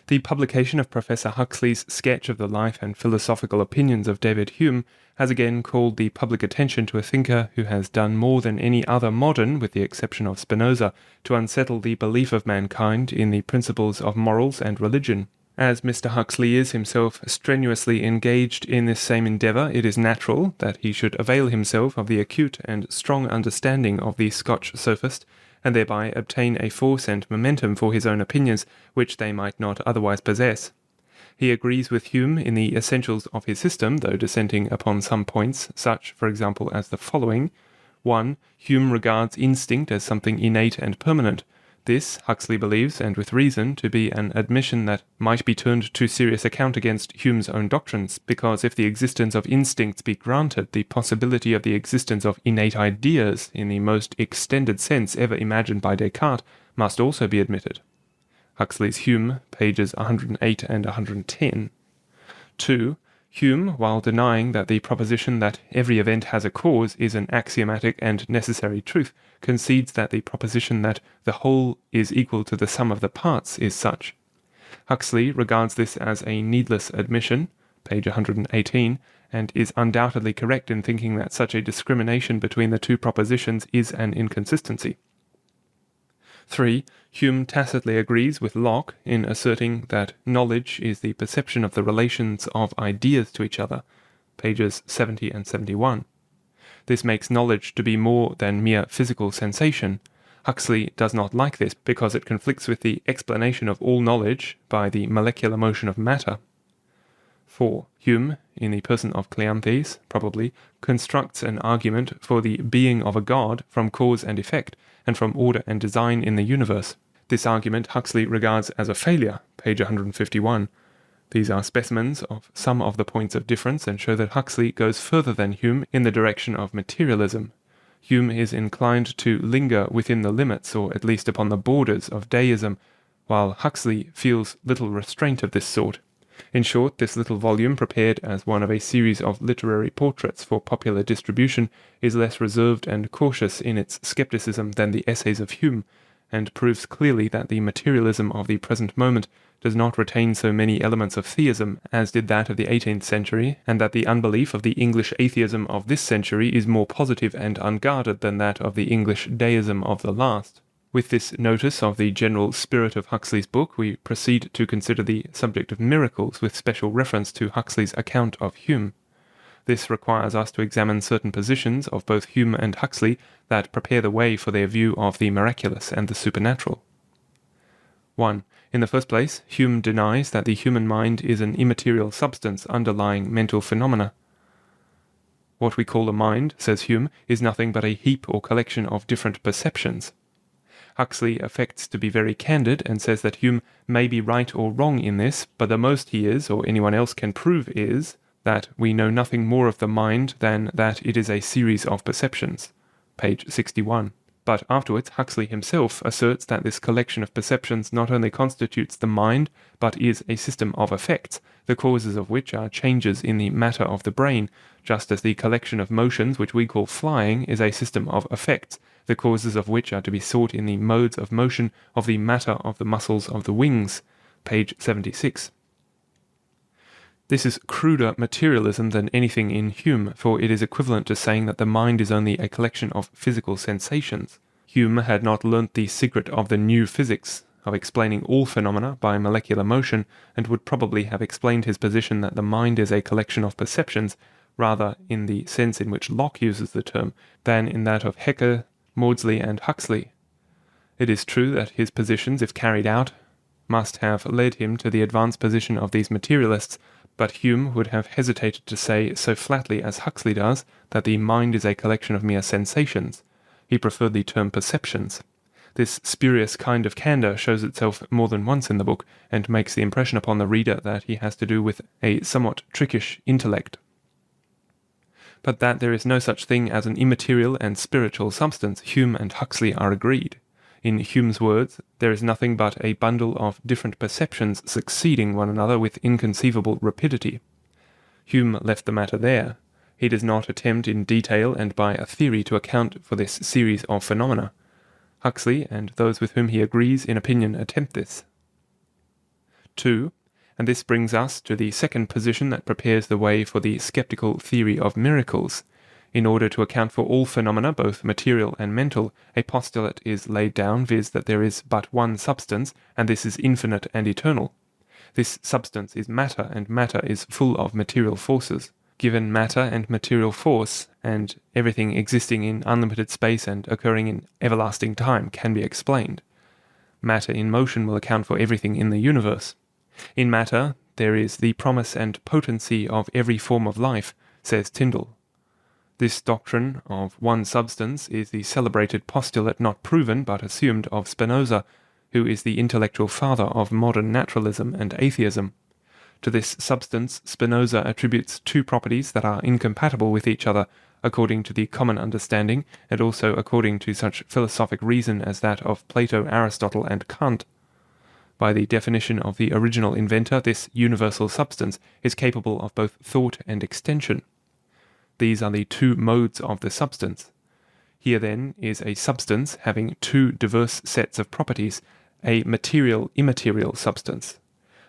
The publication of Professor Huxley's sketch of the life and philosophical opinions of David Hume has again called the public attention to a thinker who has done more than any other modern, with the exception of Spinoza, to unsettle the belief of mankind in the principles of morals and religion. As Mr. Huxley is himself strenuously engaged in this same endeavour, it is natural that he should avail himself of the acute and strong understanding of the Scotch sophist, and thereby obtain a force and momentum for his own opinions which they might not otherwise possess. He agrees with Hume in the essentials of his system, though dissenting upon some points, such, for example, as the following. 1. Hume regards instinct as something innate and permanent. This, Huxley believes, and with reason, to be an admission that might be turned to serious account against Hume's own doctrines, because if the existence of instincts be granted, the possibility of the existence of innate ideas, in the most extended sense ever imagined by Descartes, must also be admitted. Huxley's Hume, pages 108 and 110. 2. Hume, while denying that the proposition that every event has a cause is an axiomatic and necessary truth, concedes that the proposition that the whole is equal to the sum of the parts is such. Huxley regards this as a needless admission, page 118, and is undoubtedly correct in thinking that such a discrimination between the two propositions is an inconsistency. 3. Hume tacitly agrees with Locke in asserting that knowledge is the perception of the relations of ideas to each other, pages 70 and 71. This makes knowledge to be more than mere physical sensation. Huxley does not like this because it conflicts with the explanation of all knowledge by the molecular motion of matter. 4. Hume, in the person of Cleanthes, probably, constructs an argument for the being of a god from cause and effect, and from order and design in the universe. This argument Huxley regards as a failure, page 151. These are specimens of some of the points of difference and show that Huxley goes further than Hume in the direction of materialism. Hume is inclined to linger within the limits, or at least upon the borders, of deism, while Huxley feels little restraint of this sort. In short, this little volume, prepared as one of a series of literary portraits for popular distribution, is less reserved and cautious in its skepticism than the essays of Hume, and proves clearly that the materialism of the present moment does not retain so many elements of theism as did that of the 18th century, and that the unbelief of the English atheism of this century is more positive and unguarded than that of the English deism of the last. With this notice of the general spirit of Huxley's book, we proceed to consider the subject of miracles with special reference to Huxley's account of Hume. This requires us to examine certain positions of both Hume and Huxley that prepare the way for their view of the miraculous and the supernatural. 1. In the first place, Hume denies that the human mind is an immaterial substance underlying mental phenomena. What we call a mind, says Hume, is nothing but a heap or collection of different perceptions. Huxley affects to be very candid and says that Hume may be right or wrong in this, but the most he is, or anyone else can prove is, that we know nothing more of the mind than that it is a series of perceptions. Page 61. But afterwards Huxley himself asserts that this collection of perceptions not only constitutes the mind, but is a system of effects, the causes of which are changes in the matter of the brain, just as the collection of motions which we call flying is a system of effects, the causes of which are to be sought in the modes of motion of the matter of the muscles of the wings. Page 76. This is cruder materialism than anything in Hume, for it is equivalent to saying that the mind is only a collection of physical sensations. Hume had not learnt the secret of the new physics, of explaining all phenomena by molecular motion, and would probably have explained his position that the mind is a collection of perceptions, rather in the sense in which Locke uses the term, than in that of Haeckel, Maudsley, and Huxley. It is true that his positions, if carried out, must have led him to the advanced position of these materialists, but Hume would have hesitated to say so flatly as Huxley does that the mind is a collection of mere sensations. He preferred the term perceptions. This spurious kind of candour shows itself more than once in the book, and makes the impression upon the reader that he has to do with a somewhat trickish intellect. But that there is no such thing as an immaterial and spiritual substance, Hume and Huxley are agreed. In Hume's words, there is nothing but a bundle of different perceptions succeeding one another with inconceivable rapidity. Hume left the matter there. He does not attempt in detail and by a theory to account for this series of phenomena. Huxley and those with whom he agrees in opinion attempt this. 2, and this brings us to the second position that prepares the way for the skeptical theory of miracles. In order to account for all phenomena, both material and mental, a postulate is laid down, viz. That there is but one substance, and this is infinite and eternal. This substance is matter, and matter is full of material forces. Given matter and material force, and everything existing in unlimited space and occurring in everlasting time can be explained. Matter in motion will account for everything in the universe. In matter, there is the promise and potency of every form of life, says Tyndall. This doctrine of one substance is the celebrated postulate not proven but assumed of Spinoza, who is the intellectual father of modern naturalism and atheism. To this substance, Spinoza attributes two properties that are incompatible with each other, according to the common understanding, and also according to such philosophic reason as that of Plato, Aristotle, and Kant. By the definition of the original inventor, this universal substance is capable of both thought and extension. These are the two modes of the substance. Here, then, is a substance having two diverse sets of properties, a material-immaterial substance.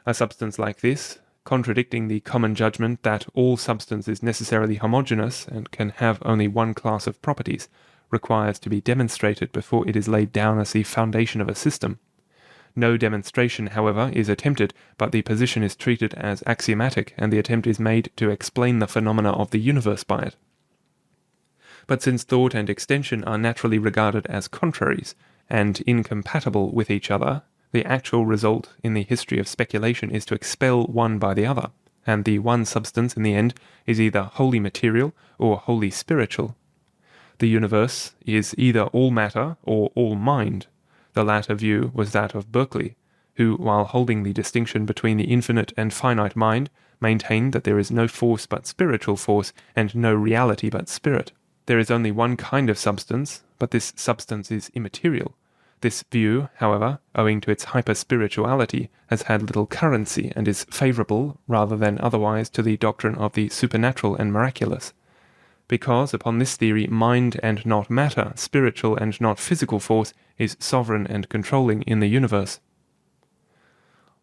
A substance like this, contradicting the common judgment that all substance is necessarily homogeneous and can have only one class of properties, requires to be demonstrated before it is laid down as the foundation of a system. No demonstration, however, is attempted, but the position is treated as axiomatic, and the attempt is made to explain the phenomena of the universe by it. But since thought and extension are naturally regarded as contraries and incompatible with each other, the actual result in the history of speculation is to expel one by the other, and the one substance in the end is either wholly material or wholly spiritual. The universe is either all matter or all mind. The latter view was that of Berkeley, who, while holding the distinction between the infinite and finite mind, maintained that there is no force but spiritual force, and no reality but spirit. There is only one kind of substance, but this substance is immaterial. This view, however, owing to its hyper-spirituality, has had little currency and is favourable, rather than otherwise, to the doctrine of the supernatural and miraculous. Because, upon this theory, mind and not matter, spiritual and not physical force, is sovereign and controlling in the universe.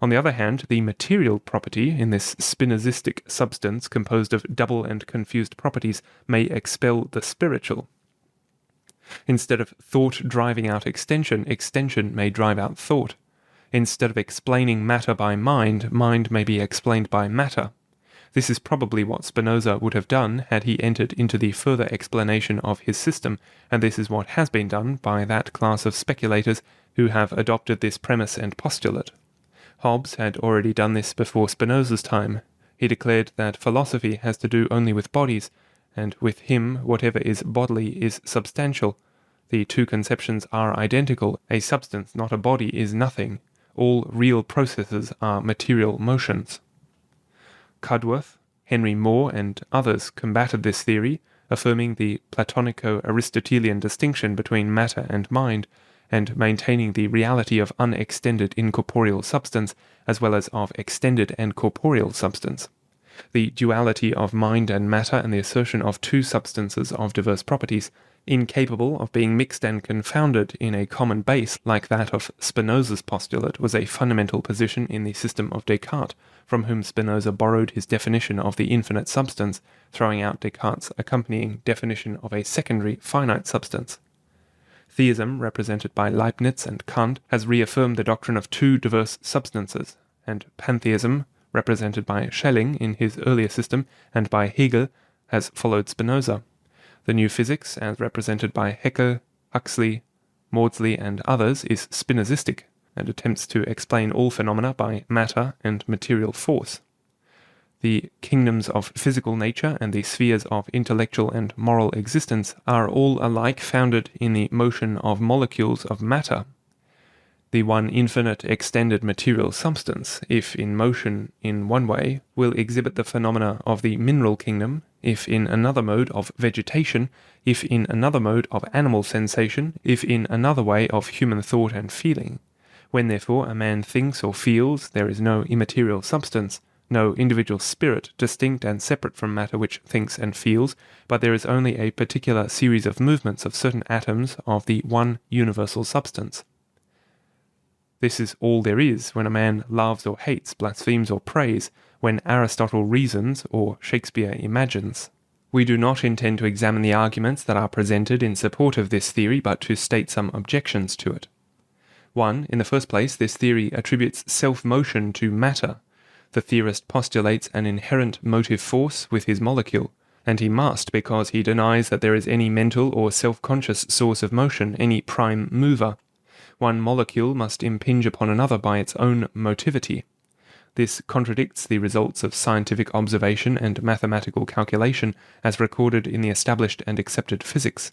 On the other hand, the material property in this Spinozistic substance composed of double and confused properties may expel the spiritual. Instead of thought driving out extension, extension may drive out thought. Instead of explaining matter by mind, mind may be explained by matter. This is probably what Spinoza would have done had he entered into the further explanation of his system, and this is what has been done by that class of speculators who have adopted this premise and postulate. Hobbes had already done this before Spinoza's time. He declared that philosophy has to do only with bodies, and with him whatever is bodily is substantial. The two conceptions are identical. A substance, not a body, is nothing. All real processes are material motions. Cudworth, Henry Moore, and others combated this theory, affirming the Platonico-Aristotelian distinction between matter and mind, and maintaining the reality of unextended incorporeal substance, as well as of extended and corporeal substance. The duality of mind and matter and the assertion of two substances of diverse properties, incapable of being mixed and confounded in a common base like that of Spinoza's postulate, was a fundamental position in the system of Descartes, from whom Spinoza borrowed his definition of the infinite substance, throwing out Descartes' accompanying definition of a secondary finite substance. Theism, represented by Leibniz and Kant, has reaffirmed the doctrine of two diverse substances, and pantheism, represented by Schelling in his earlier system and by Hegel, has followed Spinoza. The new physics, as represented by Haeckel, Huxley, Maudsley, and others, is Spinozistic, and attempts to explain all phenomena by matter and material force. The kingdoms of physical nature and the spheres of intellectual and moral existence are all alike founded in the motion of molecules of matter. The one infinite extended material substance, if in motion in one way, will exhibit the phenomena of the mineral kingdom, if in another mode of vegetation, if in another mode of animal sensation, if in another way of human thought and feeling. When therefore a man thinks or feels, there is no immaterial substance, no individual spirit distinct and separate from matter which thinks and feels, but there is only a particular series of movements of certain atoms of the one universal substance. This is all there is when a man loves or hates, blasphemes or prays, when Aristotle reasons or Shakespeare imagines. We do not intend to examine the arguments that are presented in support of this theory, but to state some objections to it. 1. In the first place, this theory attributes self-motion to matter. The theorist postulates an inherent motive force with his molecule, and he must, because he denies that there is any mental or self-conscious source of motion, any prime mover. One molecule must impinge upon another by its own motivity. This contradicts the results of scientific observation and mathematical calculation as recorded in the established and accepted physics.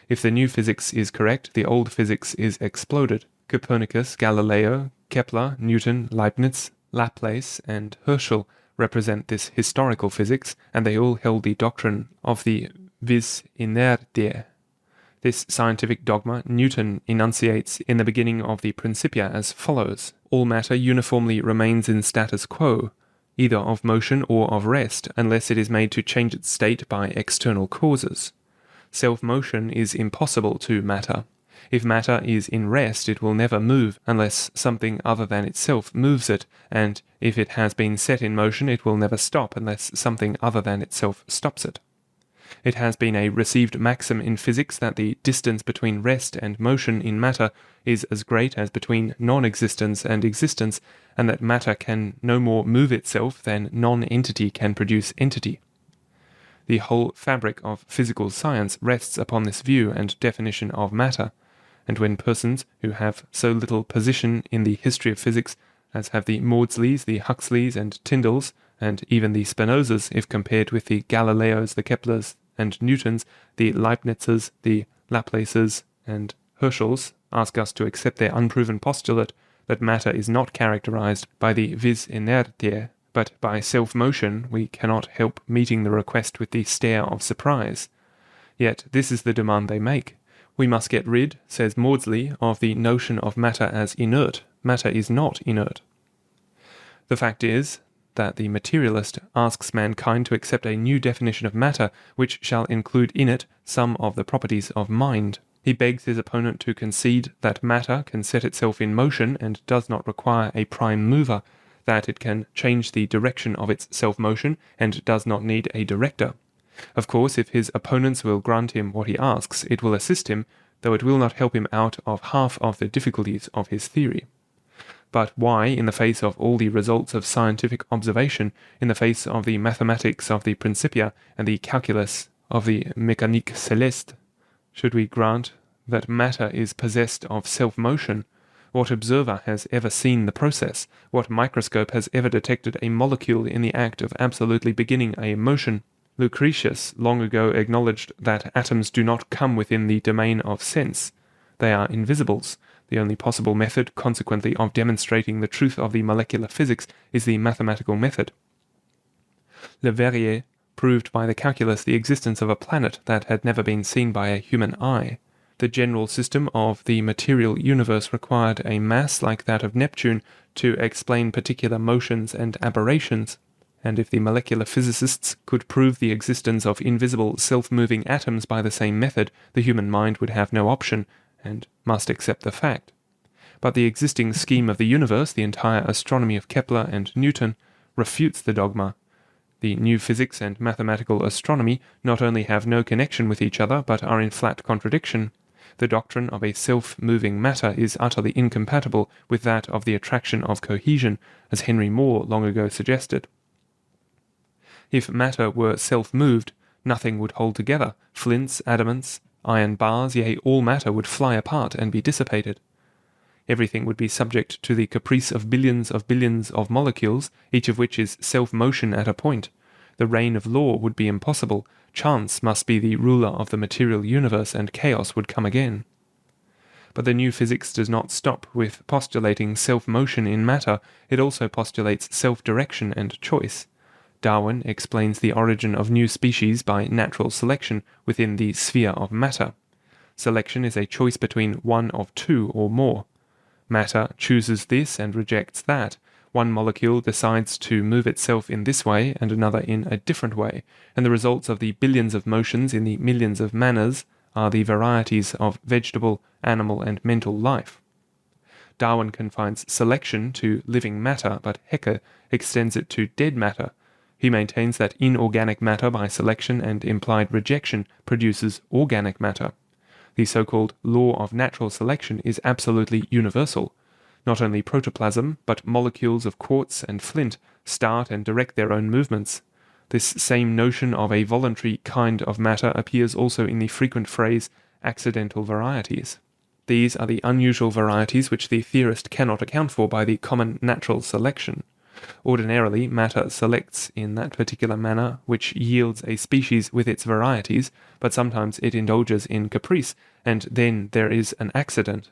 If the new physics is correct, the old physics is exploded. Copernicus, Galileo, Kepler, Newton, Leibniz, Laplace, and Herschel represent this historical physics, and they all held the doctrine of the vis inertiae. This scientific dogma Newton enunciates in the beginning of the Principia as follows: all matter uniformly remains in status quo, either of motion or of rest, unless it is made to change its state by external causes. Self-motion is impossible to matter. If matter is in rest, it will never move unless something other than itself moves it, and if it has been set in motion, it will never stop unless something other than itself stops it. It has been a received maxim in physics that the distance between rest and motion in matter is as great as between non-existence and existence, and that matter can no more move itself than non-entity can produce entity. The whole fabric of physical science rests upon this view and definition of matter, and when persons who have so little position in the history of physics as have the Maudsleys, the Huxleys and Tyndalls, and even the Spinozas, if compared with the Galileos, the Keplers and Newtons, the Leibnizes, the Laplaces and Herschels, ask us to accept their unproven postulate that matter is not characterized by the vis inertiae, but by self-motion, we cannot help meeting the request with the stare of surprise. Yet this is the demand they make. We must get rid, says Maudsley, of the notion of matter as inert. Matter is not inert. The fact is that the materialist asks mankind to accept a new definition of matter which shall include in it some of the properties of mind. He begs his opponent to concede that matter can set itself in motion and does not require a prime mover, that it can change the direction of its self-motion and does not need a director. Of course, if his opponents will grant him what he asks, it will assist him, though it will not help him out of half of the difficulties of his theory. But why, in the face of all the results of scientific observation, in the face of the mathematics of the Principia and the calculus of the Mécanique Céleste, should we grant that matter is possessed of self-motion? What observer has ever seen the process? What microscope has ever detected a molecule in the act of absolutely beginning a motion? Lucretius long ago acknowledged that atoms do not come within the domain of sense. They are invisibles. The only possible method, consequently, of demonstrating the truth of the molecular physics is the mathematical method. Leverrier proved by the calculus the existence of a planet that had never been seen by a human eye. The general system of the material universe required a mass like that of Neptune to explain particular motions and aberrations, and if the molecular physicists could prove the existence of invisible self-moving atoms by the same method, the human mind would have no option, and must accept the fact. But the existing scheme of the universe, the entire astronomy of Kepler and Newton, refutes the dogma. The new physics and mathematical astronomy not only have no connection with each other, but are in flat contradiction. The doctrine of a self-moving matter is utterly incompatible with that of the attraction of cohesion, as Henry Moore long ago suggested. If matter were self-moved, nothing would hold together. Flints, adamants, iron bars, yea, all matter would fly apart and be dissipated. Everything would be subject to the caprice of billions of molecules, each of which is self-motion at a point. The reign of law would be impossible. Chance must be the ruler of the material universe, and chaos would come again. But the new physics does not stop with postulating self-motion in matter, it also postulates self-direction and choice. Darwin explains the origin of new species by natural selection within the sphere of matter. Selection is a choice between one of two or more. Matter chooses this and rejects that. One molecule decides to move itself in this way and another in a different way, and the results of the billions of motions in the millions of manners are the varieties of vegetable, animal, and mental life. Darwin confines selection to living matter, but Haeckel extends it to dead matter. He maintains that inorganic matter by selection and implied rejection produces organic matter. The so-called law of natural selection is absolutely universal. Not only protoplasm, but molecules of quartz and flint start and direct their own movements. This same notion of a voluntary kind of matter appears also in the frequent phrase accidental varieties. These are the unusual varieties which the theorist cannot account for by the common natural selection. Ordinarily, matter selects in that particular manner which yields a species with its varieties, but sometimes it indulges in caprice, and then there is an accident.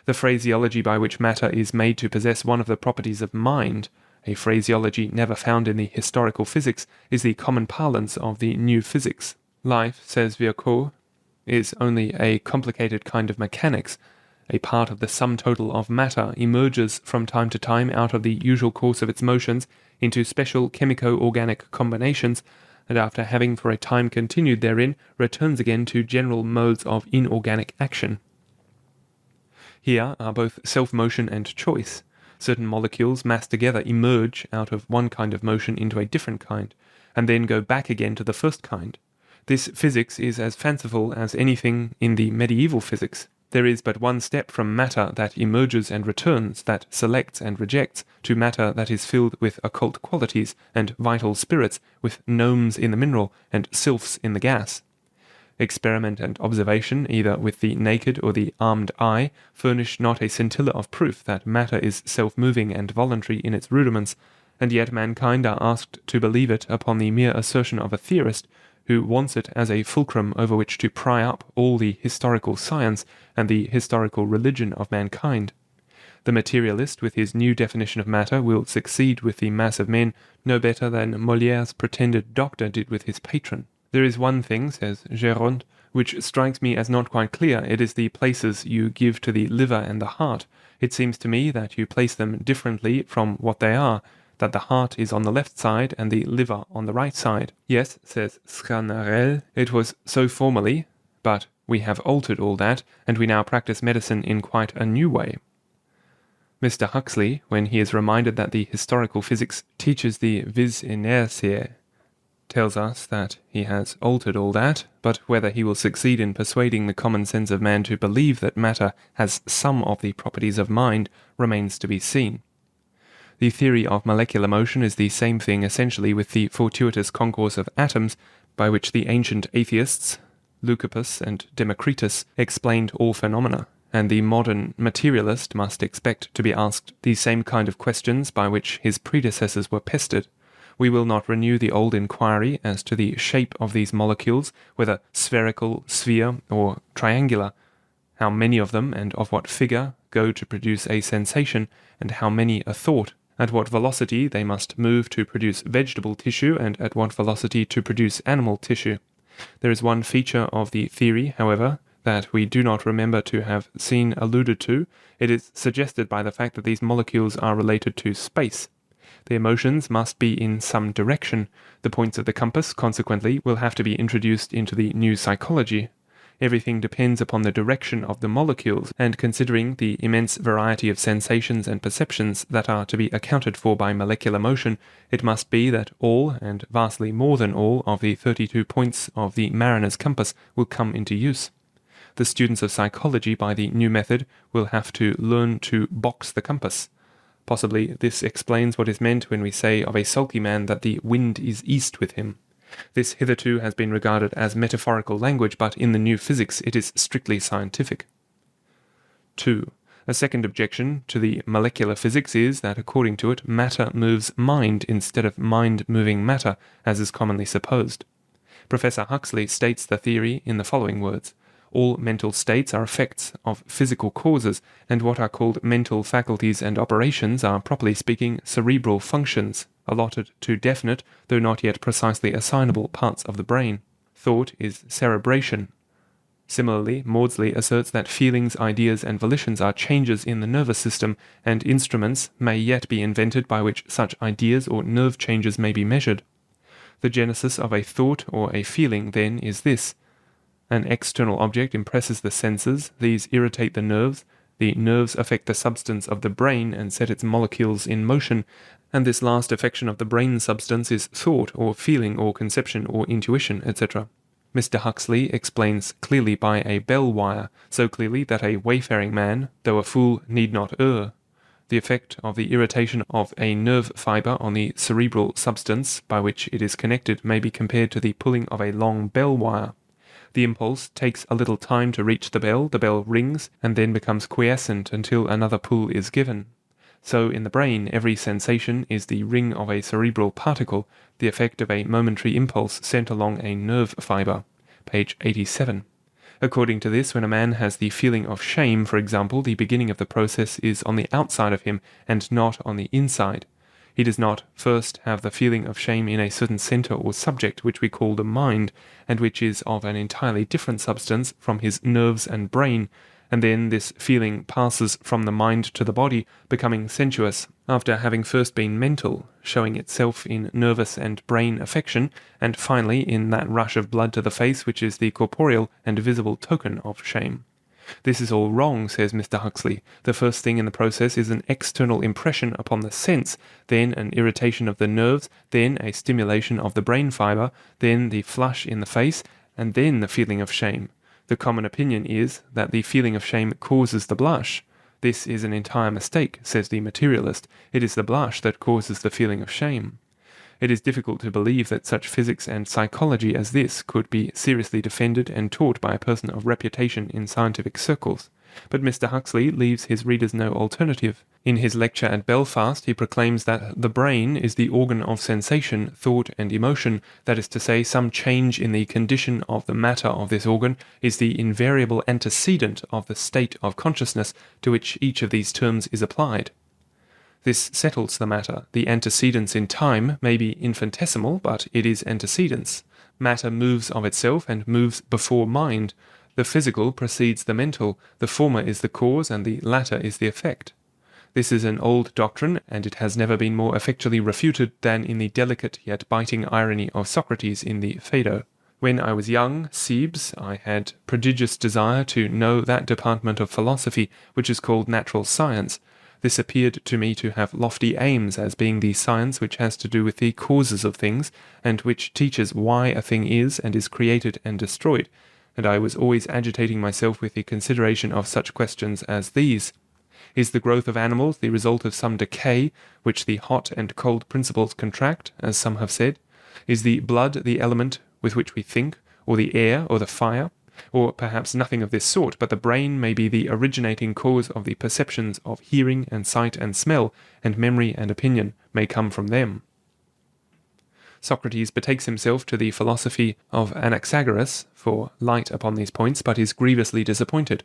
The phraseology by which matter is made to possess one of the properties of mind, a phraseology never found in the historical physics, is the common parlance of the new physics. Life, says Virchow, is only a complicated kind of mechanics. A part of the sum total of matter emerges from time to time out of the usual course of its motions into special chemico-organic combinations, and after having for a time continued therein, returns again to general modes of inorganic action. Here are both self-motion and choice. Certain molecules massed together emerge out of one kind of motion into a different kind, and then go back again to the first kind. This physics is as fanciful as anything in the medieval physics. There is but one step from matter that emerges and returns, that selects and rejects, to matter that is filled with occult qualities and vital spirits, with gnomes in the mineral and sylphs in the gas. Experiment and observation, either with the naked or the armed eye, furnish not a scintilla of proof that matter is self-moving and voluntary in its rudiments, and yet mankind are asked to believe it upon the mere assertion of a theorist, who wants it as a fulcrum over which to pry up all the historical science and the historical religion of mankind. The materialist, with his new definition of matter, will succeed with the mass of men no better than Molière's pretended doctor did with his patron. There is one thing, says Géronte, which strikes me as not quite clear. It is the places you give to the liver and the heart. It seems to me that you place them differently from what they are, that the heart is on the left side and the liver on the right side. Yes, says Sganarelle, it was so formerly, but we have altered all that, and we now practice medicine in quite a new way. Mr. Huxley, when he is reminded that the historical physics teaches the vis inertiae, tells us that he has altered all that, but whether he will succeed in persuading the common sense of man to believe that matter has some of the properties of mind remains to be seen. The theory of molecular motion is the same thing essentially with the fortuitous concourse of atoms by which the ancient atheists, Leucippus and Democritus, explained all phenomena, and the modern materialist must expect to be asked the same kind of questions by which his predecessors were pestered. We will not renew the old inquiry as to the shape of these molecules, whether spherical, sphere, or triangular, how many of them and of what figure go to produce a sensation, and how many a thought, at what velocity they must move to produce vegetable tissue, and at what velocity to produce animal tissue. There is one feature of the theory, however, that we do not remember to have seen alluded to. It is suggested by the fact that these molecules are related to space. Their motions must be in some direction. The points of the compass, consequently, will have to be introduced into the new psychology. Everything depends upon the direction of the molecules, and considering the immense variety of sensations and perceptions that are to be accounted for by molecular motion, it must be that all, and vastly more than all, of the 32 points of the mariner's compass will come into use. The students of psychology, by the new method, will have to learn to box the compass. Possibly this explains what is meant when we say of a sulky man that the wind is east with him. This hitherto has been regarded as metaphorical language, but in the new physics it is strictly scientific. 2. A second objection to the molecular physics is that, according to it, matter moves mind instead of mind moving matter, as is commonly supposed. Professor Huxley states the theory in the following words: all mental states are effects of physical causes, and what are called mental faculties and operations are, properly speaking, cerebral functions, allotted to definite, though not yet precisely assignable, parts of the brain. Thought is cerebration. Similarly, Maudsley asserts that feelings, ideas, and volitions are changes in the nervous system, and instruments may yet be invented by which such ideas or nerve changes may be measured. The genesis of a thought or a feeling, then, is this: an external object impresses the senses, these irritate the nerves, The nerves affect the substance of the brain and set its molecules in motion, and this last affection of the brain substance is thought or feeling or conception or intuition, etc. Mr. Huxley explains clearly by a bell wire, so clearly that a wayfaring man, though a fool, need not err. The effect of the irritation of a nerve fibre on the cerebral substance by which it is connected may be compared to the pulling of a long bell wire. The impulse takes a little time to reach the bell rings, and then becomes quiescent until another pull is given. So in the brain, every sensation is the ring of a cerebral particle, the effect of a momentary impulse sent along a nerve fibre. Page 87. According to this, when a man has the feeling of shame, for example, the beginning of the process is on the outside of him and not on the inside. He does not first have the feeling of shame in a certain centre or subject which we call the mind, and which is of an entirely different substance from his nerves and brain, and then this feeling passes from the mind to the body, becoming sensuous, after having first been mental, showing itself in nervous and brain affection, and finally in that rush of blood to the face which is the corporeal and visible token of shame. This is all wrong, says Mr. Huxley. The first thing in the process is an external impression upon the sense, then an irritation of the nerves, then a stimulation of the brain fibre, then the flush in the face, and then the feeling of shame. The common opinion is that the feeling of shame causes the blush. This is an entire mistake, says the materialist. It is the blush that causes the feeling of shame. It is difficult to believe that such physics and psychology as this could be seriously defended and taught by a person of reputation in scientific circles. But Mr. Huxley leaves his readers no alternative. In his lecture at Belfast, he proclaims that the brain is the organ of sensation, thought, and emotion. That is to say, some change in the condition of the matter of this organ is the invariable antecedent of the state of consciousness to which each of these terms is applied. This settles the matter. The antecedence in time may be infinitesimal, but it is antecedence. Matter moves of itself and moves before mind. The physical precedes the mental. The former is the cause and the latter is the effect. This is an old doctrine, and it has never been more effectually refuted than in the delicate yet biting irony of Socrates in the Phaedo. When I was young, Cebes, I had prodigious desire to know that department of philosophy which is called natural science. This appeared to me to have lofty aims as being the science which has to do with the causes of things, and which teaches why a thing is and is created and destroyed, and I was always agitating myself with the consideration of such questions as these. Is the growth of animals the result of some decay, which the hot and cold principles contract, as some have said? Is the blood the element with which we think, or the air, or the fire? Or perhaps nothing of this sort, but the brain may be the originating cause of the perceptions of hearing and sight and smell, and memory and opinion may come from them. Socrates betakes himself to the philosophy of Anaxagoras for light upon these points, but is grievously disappointed.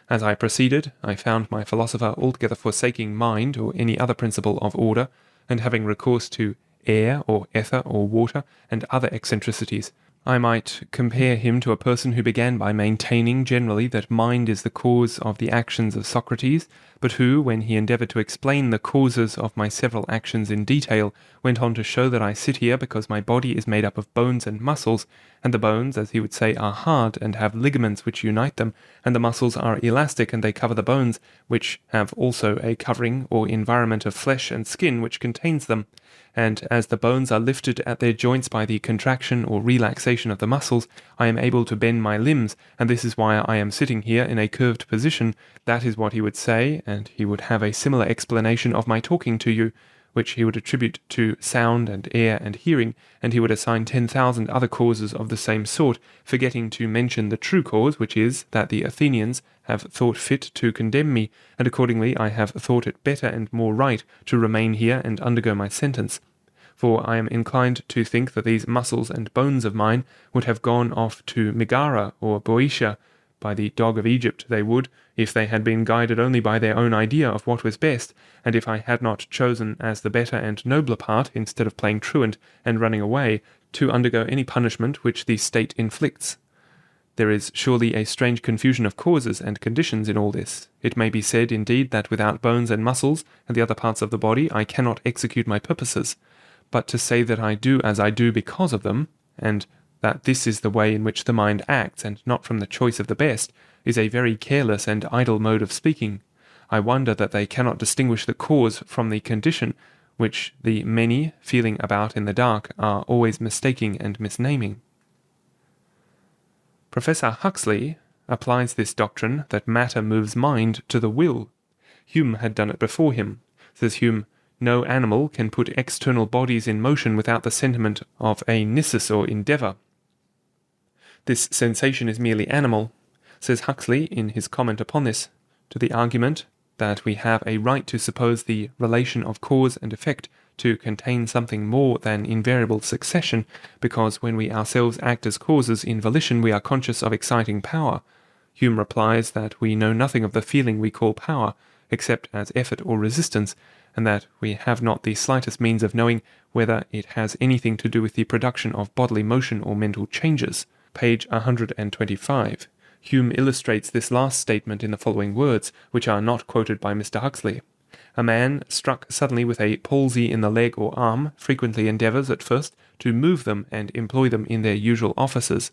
As I proceeded, I found my philosopher altogether forsaking mind or any other principle of order, and having recourse to air or ether or water and other eccentricities. I might compare him to a person who began by maintaining generally that mind is the cause of the actions of Socrates, but who, when he endeavoured to explain the causes of my several actions in detail, went on to show that I sit here because my body is made up of bones and muscles, and the bones, as he would say, are hard and have ligaments which unite them, and the muscles are elastic and they cover the bones, which have also a covering or environment of flesh and skin which contains them. And as the bones are lifted at their joints by the contraction or relaxation of the muscles, I am able to bend my limbs, and this is why I am sitting here in a curved position. That is what he would say, and he would have a similar explanation of my talking to you, which he would attribute to sound and air and hearing, and he would assign 10,000 other causes of the same sort, forgetting to mention the true cause, which is that the Athenians have thought fit to condemn me, and accordingly I have thought it better and more right to remain here and undergo my sentence. For I am inclined to think that these muscles and bones of mine would have gone off to Megara or Boeotia. By the dog of Egypt they would, if they had been guided only by their own idea of what was best, and if I had not chosen as the better and nobler part, instead of playing truant and running away, to undergo any punishment which the state inflicts. There is surely a strange confusion of causes and conditions in all this. It may be said, indeed, that without bones and muscles and the other parts of the body I cannot execute my purposes. But to say that I do as I do because of them, and That this is the way in which the mind acts, and not from the choice of the best, is a very careless and idle mode of speaking. I wonder that they cannot distinguish the cause from the condition, which the many, feeling about in the dark, are always mistaking and misnaming. Professor Huxley applies this doctrine that matter moves mind to the will. Hume had done it before him. Says Hume, "No animal can put external bodies in motion without the sentiment of a nisus or endeavour. This sensation is merely animal," says Huxley in his comment upon this, to the argument that we have a right to suppose the relation of cause and effect to contain something more than invariable succession, because when we ourselves act as causes in volition we are conscious of exciting power. Hume replies that we know nothing of the feeling we call power, except as effort or resistance, and that we have not the slightest means of knowing whether it has anything to do with the production of bodily motion or mental changes. Page 125. Hume illustrates this last statement in the following words, which are not quoted by Mr. Huxley. "A man struck suddenly with a palsy in the leg or arm frequently endeavours at first to move them and employ them in their usual offices.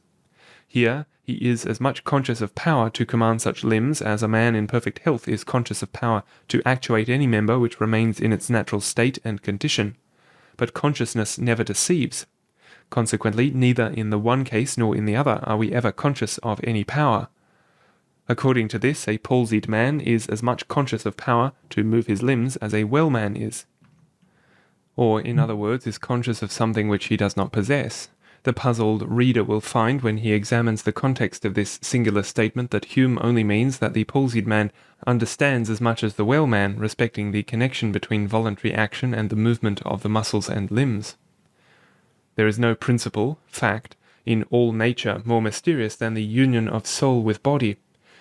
Here he is as much conscious of power to command such limbs as a man in perfect health is conscious of power to actuate any member which remains in its natural state and condition. But consciousness never deceives. Consequently, neither in the one case nor in the other are we ever conscious of any power. According to this, a palsied man is as much conscious of power to move his limbs as a well man is, or, in other words, is conscious of something which he does not possess. The puzzled reader will find, when he examines the context of this singular statement, that Hume only means that the palsied man understands as much as the well man respecting the connection between voluntary action and the movement of the muscles and limbs. There is no principle, fact, in all nature more mysterious than the union of soul with body.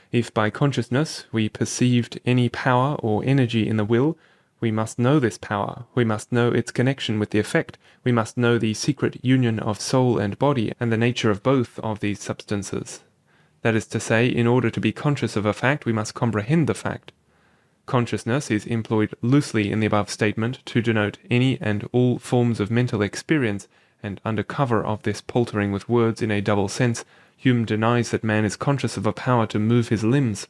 If by consciousness we perceived any power or energy in the will, we must know this power, we must know its connection with the effect, we must know the secret union of soul and body and the nature of both of these substances. That is to say, in order to be conscious of a fact, we must comprehend the fact. Consciousness is employed loosely in the above statement to denote any and all forms of mental experience, and under cover of this paltering with words in a double sense, Hume denies that man is conscious of a power to move his limbs.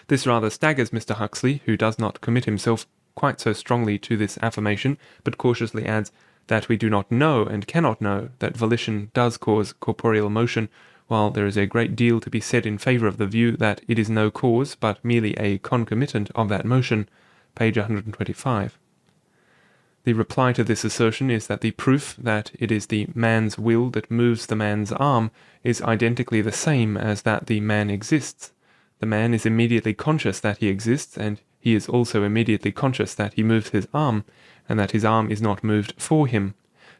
This rather staggers Mr. Huxley, who does not commit himself quite so strongly to this affirmation, but cautiously adds that we do not know and cannot know that volition does cause corporeal motion, while there is a great deal to be said in favour of the view that it is no cause, but merely a concomitant of that motion. Page 125. The reply to this assertion is that the proof that it is the man's will that moves the man's arm is identically the same as that the man exists. The man is immediately conscious that he exists, and he is also immediately conscious that he moves his arm, and that his arm is not moved for him.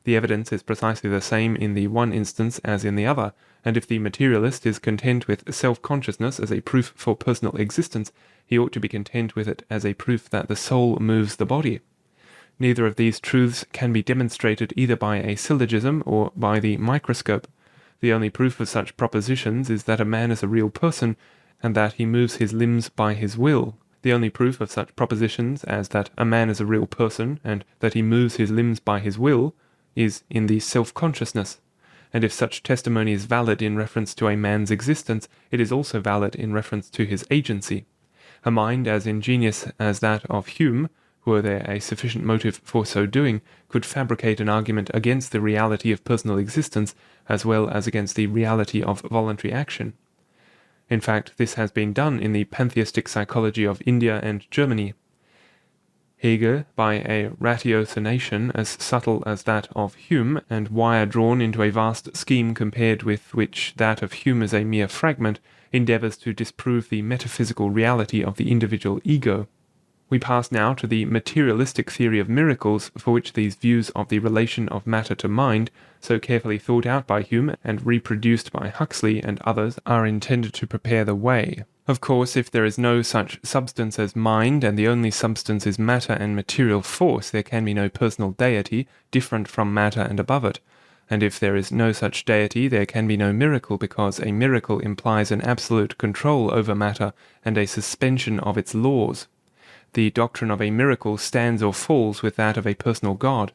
The evidence is precisely the same in the one instance as in the other, and if the materialist is content with self-consciousness as a proof for personal existence, he ought to be content with it as a proof that the soul moves the body. Neither of these truths can be demonstrated either by a syllogism or by the microscope. The only proof of such propositions is that a man is a real person, and that he moves his limbs by his will. The only proof of such propositions as that a man is a real person, and that he moves his limbs by his will, is in the self-consciousness. And if such testimony is valid in reference to a man's existence, it is also valid in reference to his agency. A mind as ingenious as that of Hume, were there a sufficient motive for so doing, could fabricate an argument against the reality of personal existence, as well as against the reality of voluntary action. In fact, this has been done in the pantheistic psychology of India and Germany. Hegel, by a ratiocination as subtle as that of Hume, and wire drawn into a vast scheme compared with which that of Hume is a mere fragment, endeavours to disprove the metaphysical reality of the individual ego. We pass now to the materialistic theory of miracles, for which these views of the relation of matter to mind, so carefully thought out by Hume and reproduced by Huxley and others, are intended to prepare the way. Of course, if there is no such substance as mind, and the only substance is matter and material force, there can be no personal deity different from matter and above it. And if there is no such deity, there can be no miracle, because a miracle implies an absolute control over matter and a suspension of its laws. The doctrine of a miracle stands or falls with that of a personal God.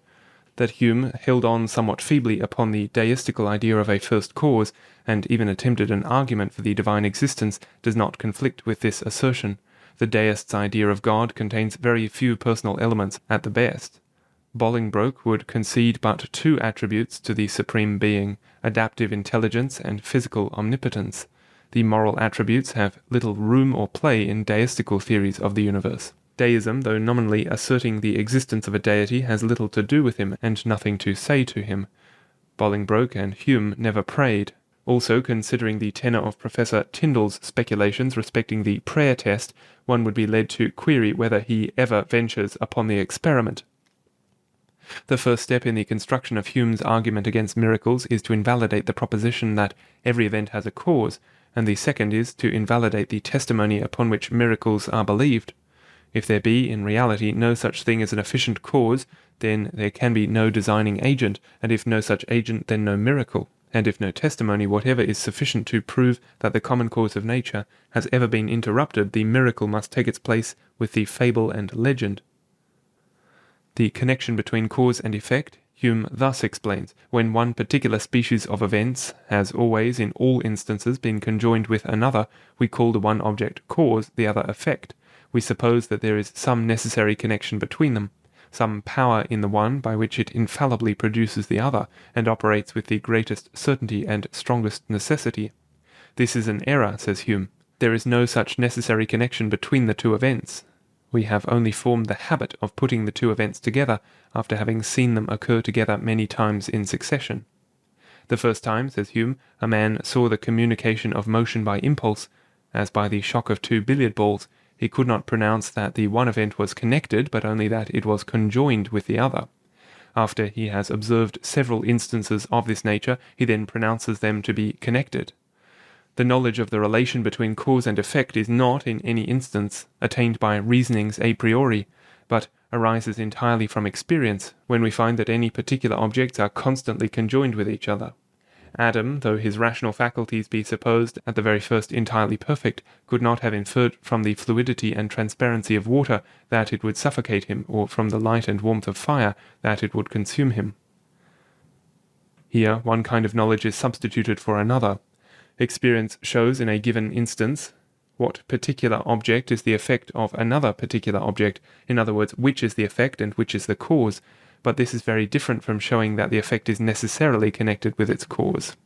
That Hume held on somewhat feebly upon the deistical idea of a first cause, and even attempted an argument for the divine existence, does not conflict with this assertion. The deist's idea of God contains very few personal elements at the best. Bolingbroke would concede but two attributes to the Supreme Being: adaptive intelligence and physical omnipotence. The moral attributes have little room or play in deistical theories of the universe. Deism, though nominally asserting the existence of a deity, has little to do with him and nothing to say to him. Bolingbroke and Hume never prayed. Also, considering the tenor of Professor Tyndall's speculations respecting the prayer test, one would be led to query whether he ever ventures upon the experiment. The first step in the construction of Hume's argument against miracles is to invalidate the proposition that every event has a cause, and the second is to invalidate the testimony upon which miracles are believed. If there be in reality no such thing as an efficient cause, then there can be no designing agent, and if no such agent, then no miracle, and if no testimony whatever is sufficient to prove that the common cause of nature has ever been interrupted, the miracle must take its place with the fable and legend. The connection between cause and effect, Hume thus explains: when one particular species of events has always in all instances been conjoined with another, we call the one object cause, the other effect. We suppose that there is some necessary connection between them, some power in the one by which it infallibly produces the other, and operates with the greatest certainty and strongest necessity. This is an error, says Hume. There is no such necessary connection between the two events. We have only formed the habit of putting the two events together after having seen them occur together many times in succession. The first time, says Hume, a man saw the communication of motion by impulse, as by the shock of two billiard balls. He could not pronounce that the one event was connected, but only that it was conjoined with the other. After he has observed several instances of this nature, he then pronounces them to be connected. The knowledge of the relation between cause and effect is not, in any instance, attained by reasonings a priori, but arises entirely from experience, when we find that any particular objects are constantly conjoined with each other. Adam, though his rational faculties be supposed at the very first entirely perfect, could not have inferred from the fluidity and transparency of water that it would suffocate him, or from the light and warmth of fire that it would consume him. Here one kind of knowledge is substituted for another. Experience shows in a given instance what particular object is the effect of another particular object, in other words, which is the effect and which is the cause, but this is very different from showing that the effect is necessarily connected with its cause.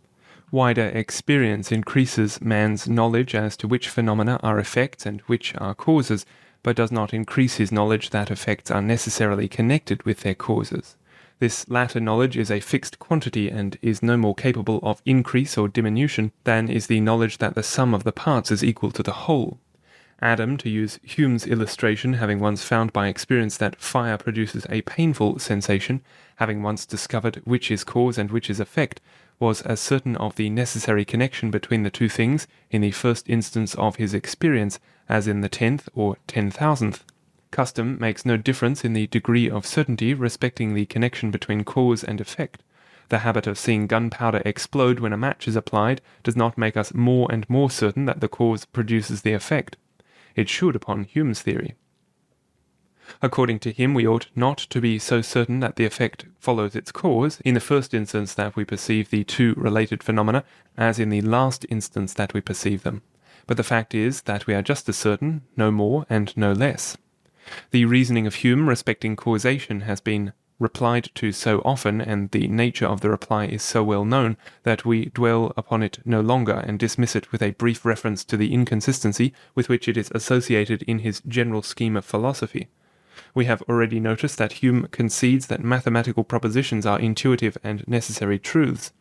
Wider experience increases man's knowledge as to which phenomena are effects and which are causes, but does not increase his knowledge that effects are necessarily connected with their causes. This latter knowledge is a fixed quantity and is no more capable of increase or diminution than is the knowledge that the sum of the parts is equal to the whole. Adam, to use Hume's illustration, having once found by experience that fire produces a painful sensation, having once discovered which is cause and which is effect, was as certain of the necessary connection between the two things in the first instance of his experience as in the 10th or 10,000th. Custom makes no difference in the degree of certainty respecting the connection between cause and effect. The habit of seeing gunpowder explode when a match is applied does not make us more and more certain that the cause produces the effect. It should upon Hume's theory. According to him, we ought not to be so certain that the effect follows its cause, in the first instance that we perceive the two related phenomena, as in the last instance that we perceive them. But the fact is that we are just as certain, no more and no less. The reasoning of Hume respecting causation has been replied to so often, and the nature of the reply is so well known, that we dwell upon it no longer and dismiss it with a brief reference to the inconsistency with which it is associated in his general scheme of philosophy. We have already noticed that Hume concedes that mathematical propositions are intuitive and necessary truths.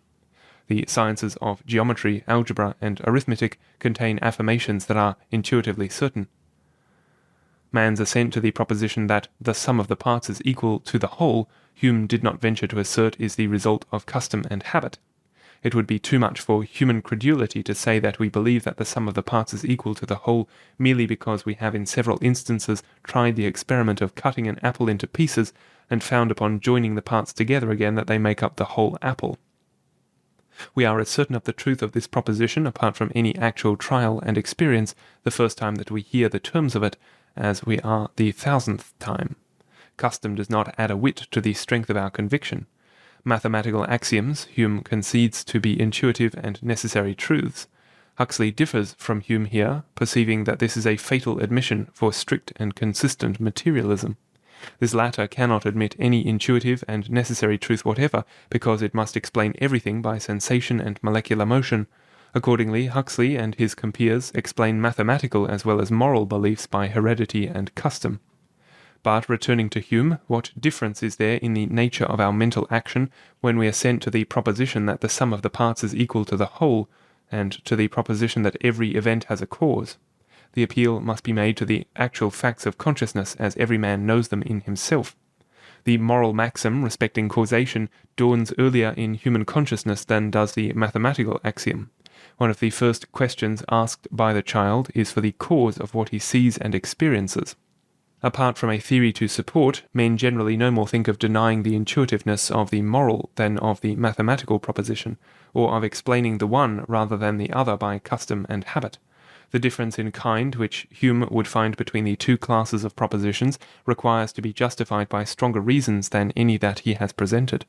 The sciences of geometry, algebra, and arithmetic contain affirmations that are intuitively certain. Man's assent to the proposition that the sum of the parts is equal to the whole, Hume did not venture to assert is the result of custom and habit. It would be too much for human credulity to say that we believe that the sum of the parts is equal to the whole merely because we have in several instances tried the experiment of cutting an apple into pieces and found upon joining the parts together again that they make up the whole apple. We are as certain of the truth of this proposition, apart from any actual trial and experience, the first time that we hear the terms of it, as we are the 1000th time. Custom does not add a whit to the strength of our conviction. Mathematical axioms Hume concedes to be intuitive and necessary truths. Huxley differs from Hume here, perceiving that this is a fatal admission for strict and consistent materialism. This latter cannot admit any intuitive and necessary truth whatever, because it must explain everything by sensation and molecular motion. Accordingly, Huxley and his compeers explain mathematical as well as moral beliefs by heredity and custom. But returning to Hume, what difference is there in the nature of our mental action when we assent to the proposition that the sum of the parts is equal to the whole, and to the proposition that every event has a cause? The appeal must be made to the actual facts of consciousness as every man knows them in himself. The moral maxim respecting causation dawns earlier in human consciousness than does the mathematical axiom. One of the first questions asked by the child is for the cause of what he sees and experiences. Apart from a theory to support, men generally no more think of denying the intuitiveness of the moral than of the mathematical proposition, or of explaining the one rather than the other by custom and habit. The difference in kind which Hume would find between the two classes of propositions requires to be justified by stronger reasons than any that he has presented.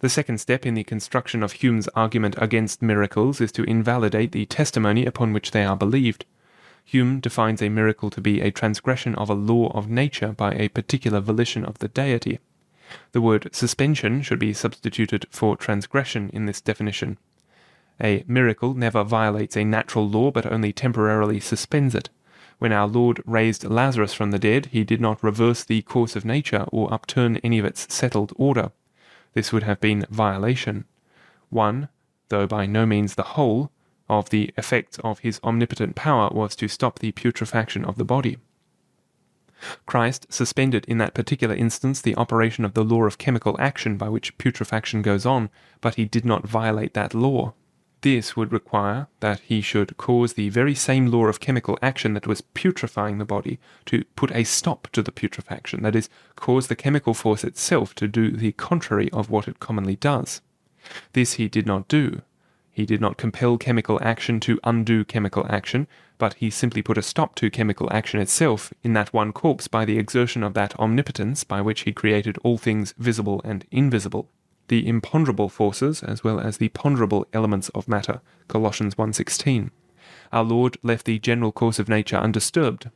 The second step in the construction of Hume's argument against miracles is to invalidate the testimony upon which they are believed. Hume defines a miracle to be a transgression of a law of nature by a particular volition of the deity. The word suspension should be substituted for transgression in this definition. A miracle never violates a natural law, but only temporarily suspends it. When our Lord raised Lazarus from the dead, he did not reverse the course of nature or upturn any of its settled order. This would have been violation. One, though by no means the whole, of the effects of his omnipotent power was to stop the putrefaction of the body. Christ suspended in that particular instance the operation of the law of chemical action by which putrefaction goes on, but he did not violate that law. This would require that he should cause the very same law of chemical action that was putrefying the body to put a stop to the putrefaction, that is, cause the chemical force itself to do the contrary of what it commonly does. This he did not do. He did not compel chemical action to undo chemical action, but he simply put a stop to chemical action itself in that one corpse by the exertion of that omnipotence by which he created all things visible and invisible, the imponderable forces as well as the ponderable elements of matter, Colossians 1:16. Our Lord left the general course of nature undisturbed.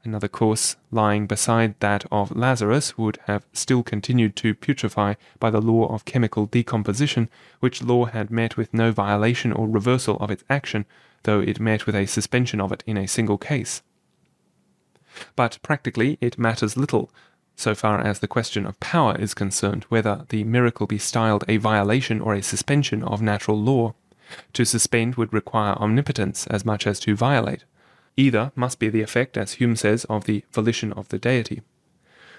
Another course lying beside that of Lazarus would have still continued to putrefy by the law of chemical decomposition, which law had met with no violation or reversal of its action, though it met with a suspension of it in a single case. But practically it matters little, so far as the question of power is concerned, whether the miracle be styled a violation or a suspension of natural law. To suspend would require omnipotence as much as to violate. Either must be the effect, as Hume says, of the volition of the deity.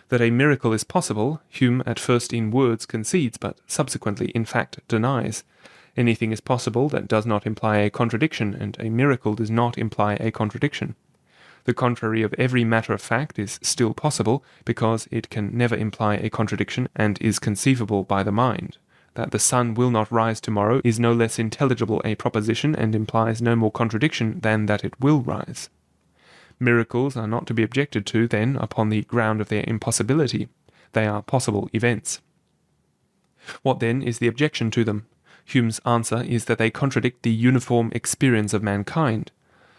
That a miracle is possible, Hume at first in words concedes, but subsequently in fact denies. Anything is possible that does not imply a contradiction, and a miracle does not imply a contradiction. The contrary of every matter of fact is still possible, because it can never imply a contradiction and is conceivable by the mind. That the sun will not rise tomorrow is no less intelligible a proposition and implies no more contradiction than that it will rise. Miracles are not to be objected to, then, upon the ground of their impossibility. They are possible events. What, then, is the objection to them? Hume's answer is that they contradict the uniform experience of mankind.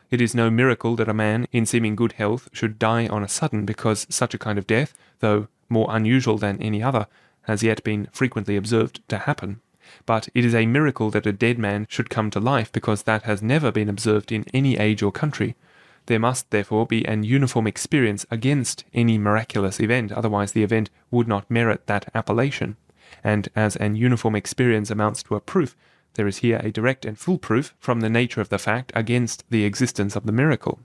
It is no miracle that a man in seeming good health should die on a sudden, because such a kind of death, though more unusual than any other, has yet been frequently observed to happen. But it is a miracle that a dead man should come to life, because that has never been observed in any age or country. There must, therefore, be an uniform experience against any miraculous event, otherwise the event would not merit that appellation. And as an uniform experience amounts to a proof, there is here a direct and full proof from the nature of the fact against the existence of the miracle.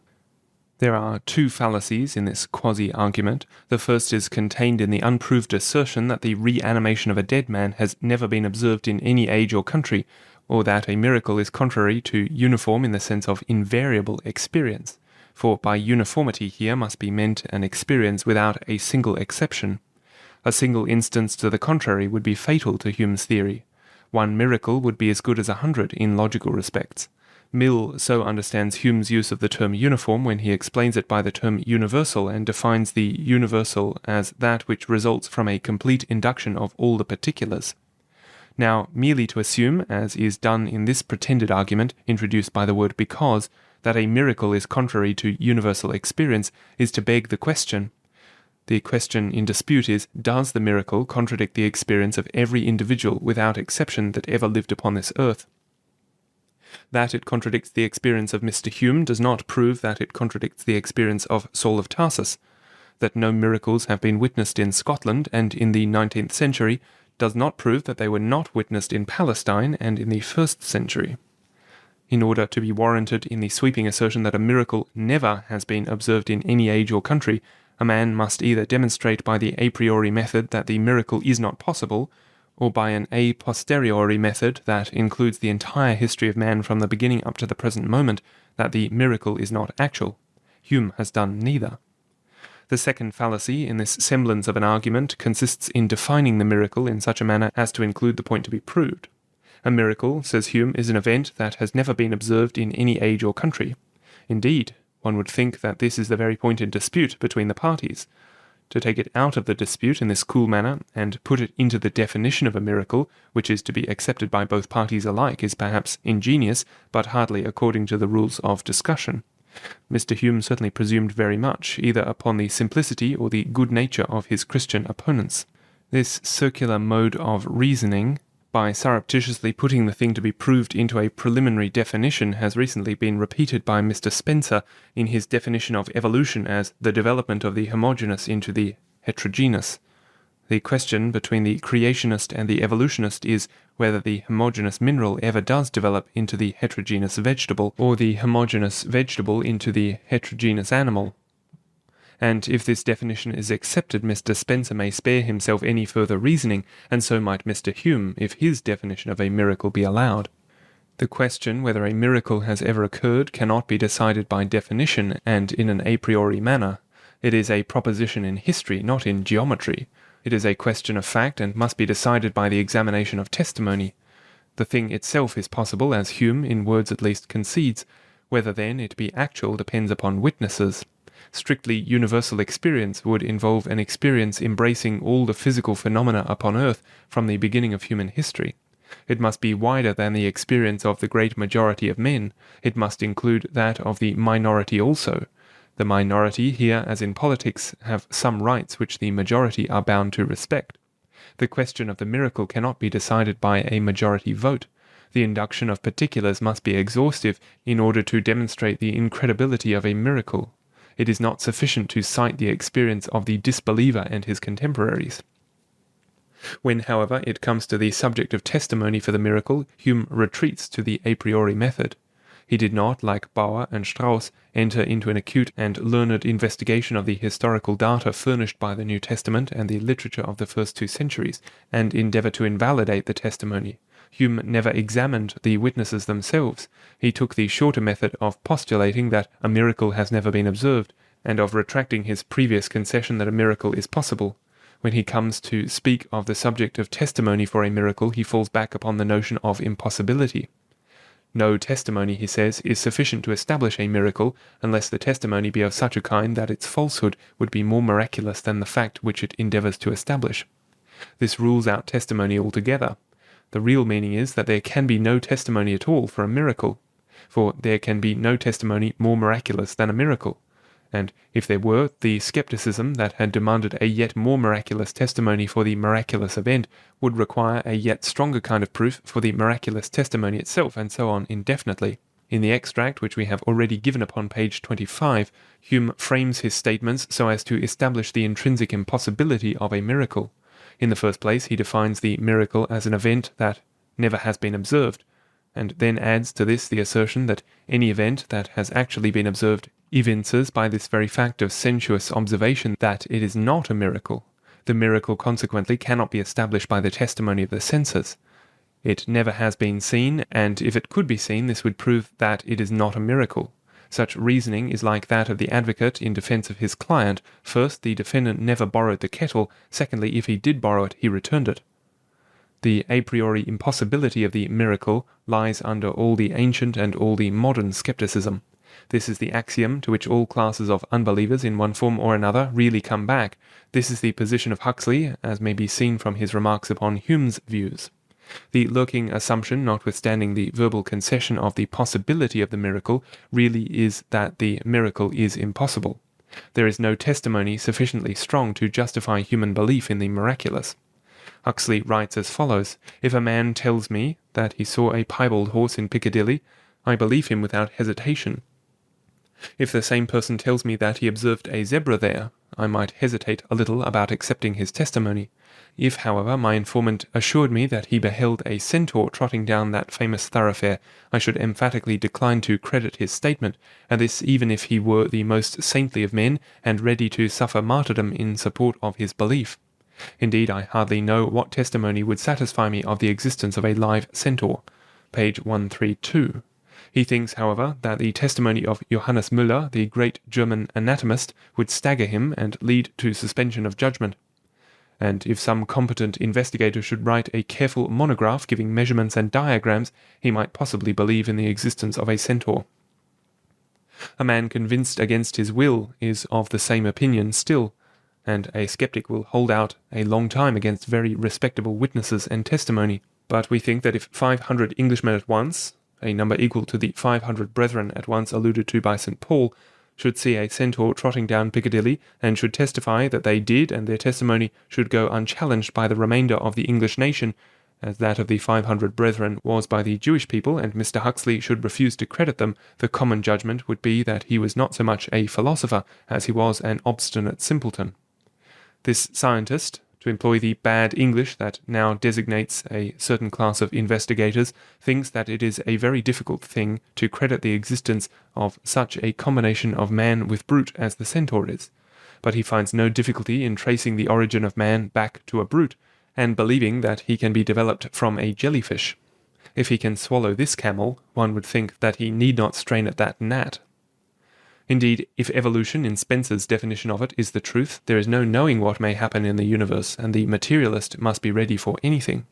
There are two fallacies in this quasi-argument. The first is contained in the unproved assertion that the reanimation of a dead man has never been observed in any age or country, or that a miracle is contrary to uniform in the sense of invariable experience. For by uniformity here must be meant an experience without a single exception. A single instance to the contrary would be fatal to Hume's theory. One miracle would be as good as 100 in logical respects. Mill so understands Hume's use of the term uniform when he explains it by the term universal and defines the universal as that which results from a complete induction of all the particulars. Now, merely to assume, as is done in this pretended argument introduced by the word because, that a miracle is contrary to universal experience is to beg the question. The question in dispute is, does the miracle contradict the experience of every individual without exception that ever lived upon this earth? That it contradicts the experience of Mr. Hume does not prove that it contradicts the experience of Saul of Tarsus. That no miracles have been witnessed in Scotland and in the 19th century does not prove that they were not witnessed in Palestine and in the 1st century. In order to be warranted in the sweeping assertion that a miracle never has been observed in any age or country, a man must either demonstrate by the a priori method that the miracle is not possible, or by an a posteriori method that includes the entire history of man from the beginning up to the present moment, that the miracle is not actual. Hume has done neither. The second fallacy in this semblance of an argument consists in defining the miracle in such a manner as to include the point to be proved. A miracle, says Hume, is an event that has never been observed in any age or country. Indeed, one would think that this is the very point in dispute between the parties. To take it out of the dispute in this cool manner and put it into the definition of a miracle, which is to be accepted by both parties alike, is perhaps ingenious, but hardly according to the rules of discussion. Mr. Hume certainly presumed very much, either upon the simplicity or the good nature of his Christian opponents. This circular mode of reasoning, by surreptitiously putting the thing to be proved into a preliminary definition, has recently been repeated by Mr. Spencer in his definition of evolution as the development of the homogeneous into the heterogeneous. The question between the creationist and the evolutionist is whether the homogeneous mineral ever does develop into the heterogeneous vegetable, or the homogeneous vegetable into the heterogeneous animal. And if this definition is accepted, Mr. Spencer may spare himself any further reasoning, and so might Mr. Hume, if his definition of a miracle be allowed. The question whether a miracle has ever occurred cannot be decided by definition and in an a priori manner. It is a proposition in history, not in geometry. It is a question of fact and must be decided by the examination of testimony. The thing itself is possible, as Hume, in words at least, concedes. Whether then it be actual depends upon witnesses. Strictly universal experience would involve an experience embracing all the physical phenomena upon earth from the beginning of human history. It must be wider than the experience of the great majority of men. It must include that of the minority also. The minority, here as in politics, have some rights which the majority are bound to respect. The question of the miracle cannot be decided by a majority vote. The induction of particulars must be exhaustive in order to demonstrate the incredibility of a miracle. It is not sufficient to cite the experience of the disbeliever and his contemporaries. When, however, it comes to the subject of testimony for the miracle, Hume retreats to the a priori method. He did not, like Bauer and Strauss, enter into an acute and learned investigation of the historical data furnished by the New Testament and the literature of the first 2 centuries, and endeavour to invalidate the testimony. Hume never examined the witnesses themselves. He took the shorter method of postulating that a miracle has never been observed, and of retracting his previous concession that a miracle is possible. When he comes to speak of the subject of testimony for a miracle, he falls back upon the notion of impossibility. No testimony, he says, is sufficient to establish a miracle unless the testimony be of such a kind that its falsehood would be more miraculous than the fact which it endeavours to establish. This rules out testimony altogether. The real meaning is that there can be no testimony at all for a miracle, for there can be no testimony more miraculous than a miracle. And if there were, the skepticism that had demanded a yet more miraculous testimony for the miraculous event would require a yet stronger kind of proof for the miraculous testimony itself, and so on indefinitely. In the extract which we have already given upon page 25, Hume frames his statements so as to establish the intrinsic impossibility of a miracle. In the first place, he defines the miracle as an event that never has been observed, and then adds to this the assertion that any event that has actually been observed evinces by this very fact of sensuous observation that it is not a miracle. The miracle consequently cannot be established by the testimony of the senses. It never has been seen, and if it could be seen, this would prove that it is not a miracle. Such reasoning is like that of the advocate in defence of his client. First, the defendant never borrowed the kettle. Secondly, if he did borrow it, he returned it. The a priori impossibility of the miracle lies under all the ancient and all the modern skepticism. This is the axiom to which all classes of unbelievers in one form or another really come back. This is the position of Huxley, as may be seen from his remarks upon Hume's views. The lurking assumption, notwithstanding the verbal concession of the possibility of the miracle, really is that the miracle is impossible. There is no testimony sufficiently strong to justify human belief in the miraculous. Huxley writes as follows: "If a man tells me that he saw a piebald horse in Piccadilly, I believe him without hesitation. If the same person tells me that he observed a zebra there, I might hesitate a little about accepting his testimony. If, however, my informant assured me that he beheld a centaur trotting down that famous thoroughfare, I should emphatically decline to credit his statement, and this even if he were the most saintly of men and ready to suffer martyrdom in support of his belief. Indeed, I hardly know what testimony would satisfy me of the existence of a live centaur." Page 132. He thinks, however, that the testimony of Johannes Müller, the great German anatomist, would stagger him and lead to suspension of judgment. And if some competent investigator should write a careful monograph giving measurements and diagrams, he might possibly believe in the existence of a centaur. A man convinced against his will is of the same opinion still, and a skeptic will hold out a long time against very respectable witnesses and testimony. But we think that if 500 Englishmen at once, a number equal to the 500 brethren at once alluded to by St. Paul, should see a centaur trotting down Piccadilly, and should testify that they did, and their testimony should go unchallenged by the remainder of the English nation, as that of the 500 brethren was by the Jewish people, and Mr. Huxley should refuse to credit them, the common judgment would be that he was not so much a philosopher as he was an obstinate simpleton. This scientist, to employ the bad English that now designates a certain class of investigators, thinks that it is a very difficult thing to credit the existence of such a combination of man with brute as the centaur is, but he finds no difficulty in tracing the origin of man back to a brute, and believing that he can be developed from a jellyfish. If he can swallow this camel, one would think that he need not strain at that gnat. Indeed, if evolution, in Spencer's definition of it, is the truth, there is no knowing what may happen in the universe, and the materialist must be ready for anything.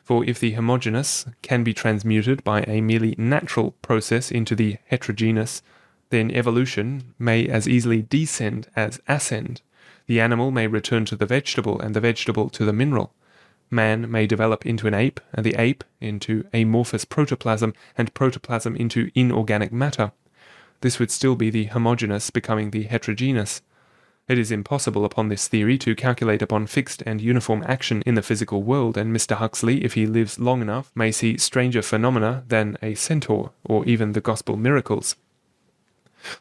For if the homogeneous can be transmuted by a merely natural process into the heterogeneous, then evolution may as easily descend as ascend. The animal may return to the vegetable, and the vegetable to the mineral. Man may develop into an ape, and the ape into amorphous protoplasm, and protoplasm into inorganic matter. This would still be the homogeneous becoming the heterogeneous. It is impossible upon this theory to calculate upon fixed and uniform action in the physical world, and Mr. Huxley, if he lives long enough, may see stranger phenomena than a centaur, or even the gospel miracles.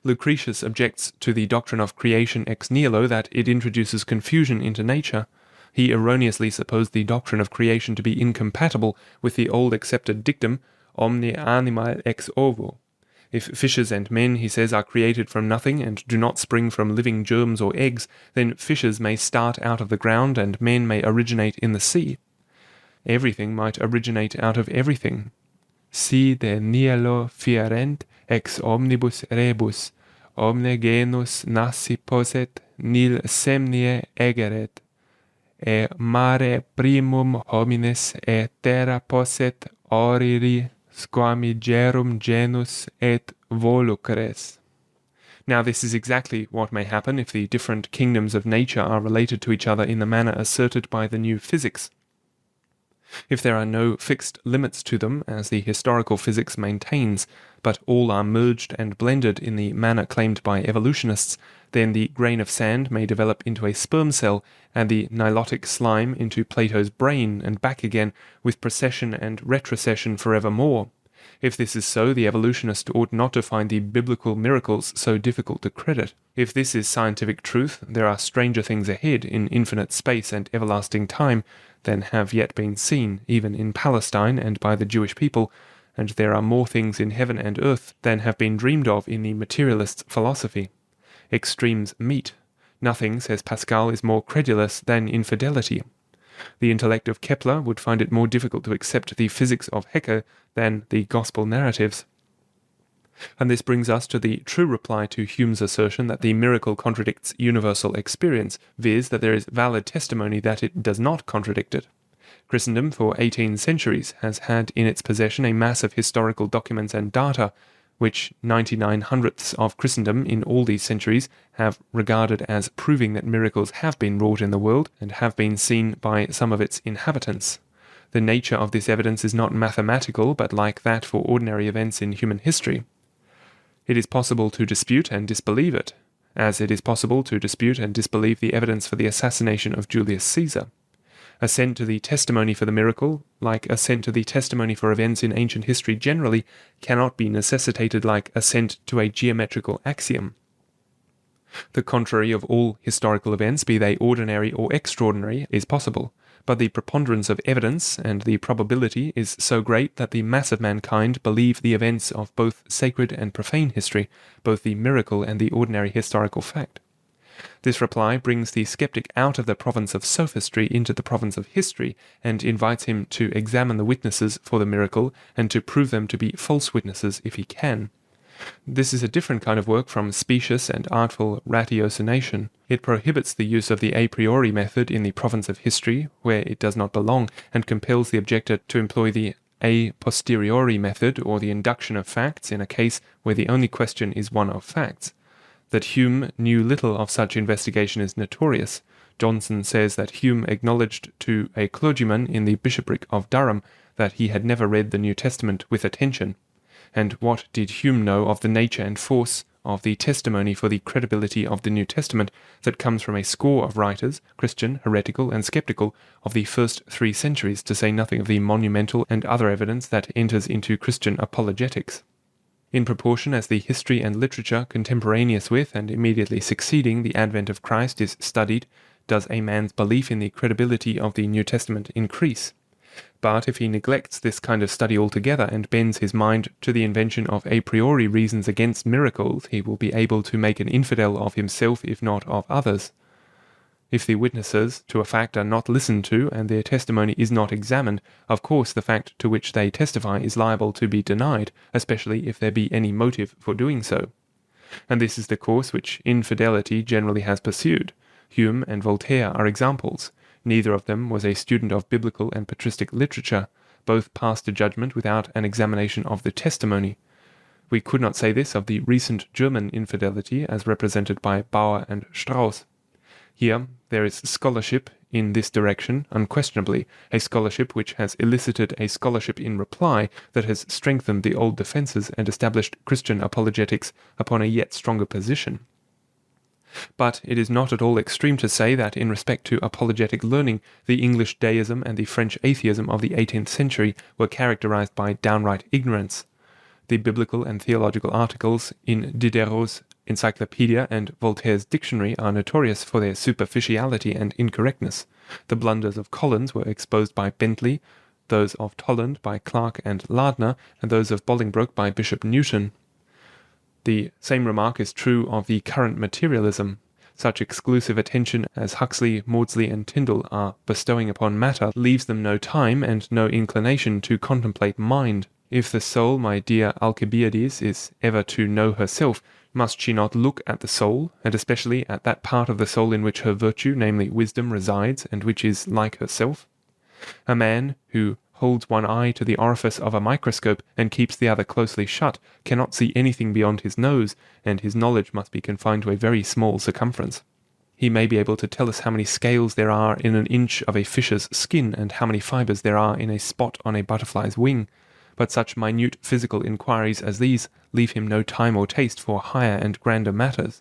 Lucretius objects to the doctrine of creation ex nihilo that it introduces confusion into nature. He erroneously supposed the doctrine of creation to be incompatible with the old accepted dictum, omne animal ex ovo. If fishes and men, he says, are created from nothing and do not spring from living germs or eggs, then fishes may start out of the ground and men may originate in the sea. Everything might originate out of everything. Si de nihilo fierent ex omnibus rebus, omne genus nasci posset, nil semnie egeret, e mare primum homines e terra posset oriri squamigerum genus et volucres. Now this is exactly what may happen if the different kingdoms of nature are related to each other in the manner asserted by the new physics. If there are no fixed limits to them, as the historical physics maintains, but all are merged and blended in the manner claimed by evolutionists, then the grain of sand may develop into a sperm cell, and the nilotic slime into Plato's brain, and back again, with precession and retrocession forevermore. If this is so, the evolutionist ought not to find the biblical miracles so difficult to credit. If this is scientific truth, there are stranger things ahead in infinite space and everlasting time than have yet been seen, even in Palestine and by the Jewish people, and there are more things in heaven and earth than have been dreamed of in the materialist's philosophy. Extremes meet. Nothing, says Pascal, is more credulous than infidelity. The intellect of Kepler would find it more difficult to accept the physics of Hecke than the gospel narratives. And this brings us to the true reply to Hume's assertion that the miracle contradicts universal experience, viz. That there is valid testimony that it does not contradict it. Christendom for 18 centuries has had in its possession a mass of historical documents and data, which 99 hundredths of Christendom in all these centuries have regarded as proving that miracles have been wrought in the world and have been seen by some of its inhabitants. The nature of this evidence is not mathematical, but like that for ordinary events in human history. It is possible to dispute and disbelieve it, as it is possible to dispute and disbelieve the evidence for the assassination of Julius Caesar. Assent to the testimony for the miracle, like assent to the testimony for events in ancient history generally, cannot be necessitated like assent to a geometrical axiom. The contrary of all historical events, be they ordinary or extraordinary, is possible, but the preponderance of evidence and the probability is so great that the mass of mankind believe the events of both sacred and profane history, both the miracle and the ordinary historical fact. This reply brings the skeptic out of the province of sophistry into the province of history, and invites him to examine the witnesses for the miracle, and to prove them to be false witnesses if he can. This is a different kind of work from specious and artful ratiocination. It prohibits the use of the a priori method in the province of history, where it does not belong, and compels the objector to employ the a posteriori method, or the induction of facts, in a case where the only question is one of facts. That Hume knew little of such investigation is notorious. Johnson says that Hume acknowledged to a clergyman in the bishopric of Durham that he had never read the New Testament with attention. And what did Hume know of the nature and force of the testimony for the credibility of the New Testament that comes from a score of writers, Christian, heretical, and skeptical, of the first 3 centuries, to say nothing of the monumental and other evidence that enters into Christian apologetics? In proportion as the history and literature contemporaneous with and immediately succeeding the advent of Christ is studied, does a man's belief in the credibility of the New Testament increase. But if he neglects this kind of study altogether and bends his mind to the invention of a priori reasons against miracles, he will be able to make an infidel of himself if not of others. If the witnesses to a fact are not listened to and their testimony is not examined, of course the fact to which they testify is liable to be denied, especially if there be any motive for doing so. And this is the course which infidelity generally has pursued. Hume and Voltaire are examples. Neither of them was a student of biblical and patristic literature. Both passed to judgment without an examination of the testimony. We could not say this of the recent German infidelity as represented by Bauer and Strauss. Here there is scholarship in this direction, unquestionably, a scholarship which has elicited a scholarship in reply that has strengthened the old defences and established Christian apologetics upon a yet stronger position. But it is not at all extreme to say that in respect to apologetic learning, the English deism and the French atheism of the 18th century were characterized by downright ignorance. The biblical and theological articles in Diderot's Encyclopedia and Voltaire's Dictionary are notorious for their superficiality and incorrectness. The blunders of Collins were exposed by Bentley, those of Tolland by Clark and Lardner, and those of Bolingbroke by Bishop Newton. The same remark is true of the current materialism. Such exclusive attention as Huxley, Maudsley, and Tyndall are bestowing upon matter leaves them no time and no inclination to contemplate mind. If the soul, my dear Alcibiades, is ever to know herself, must she not look at the soul, and especially at that part of the soul in which her virtue, namely wisdom, resides, and which is like herself? A man who holds one eye to the orifice of a microscope and keeps the other closely shut cannot see anything beyond his nose, and his knowledge must be confined to a very small circumference. He may be able to tell us how many scales there are in an inch of a fish's skin, and how many fibres there are in a spot on a butterfly's wing, but such minute physical inquiries as these leave him no time or taste for higher and grander matters.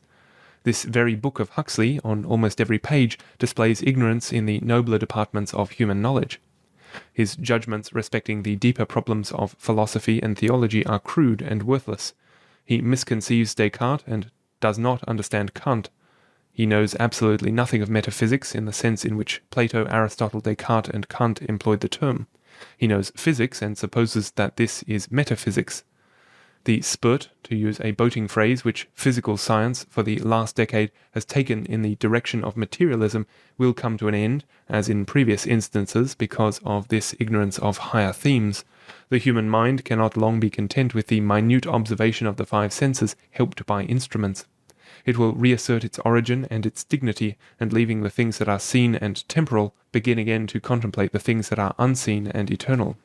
This very book of Huxley, on almost every page, displays ignorance in the nobler departments of human knowledge. His judgments respecting the deeper problems of philosophy and theology are crude and worthless. He misconceives Descartes and does not understand Kant. He knows absolutely nothing of metaphysics in the sense in which Plato, Aristotle, Descartes, and Kant employed the term. He knows physics and supposes that this is metaphysics. The spurt, to use a boating phrase, which physical science for the last decade has taken in the direction of materialism will come to an end, as in previous instances, because of this ignorance of higher themes. The human mind cannot long be content with the minute observation of the 5 senses helped by instruments. It will reassert its origin and its dignity, and leaving the things that are seen and temporal, begin again to contemplate the things that are unseen and eternal.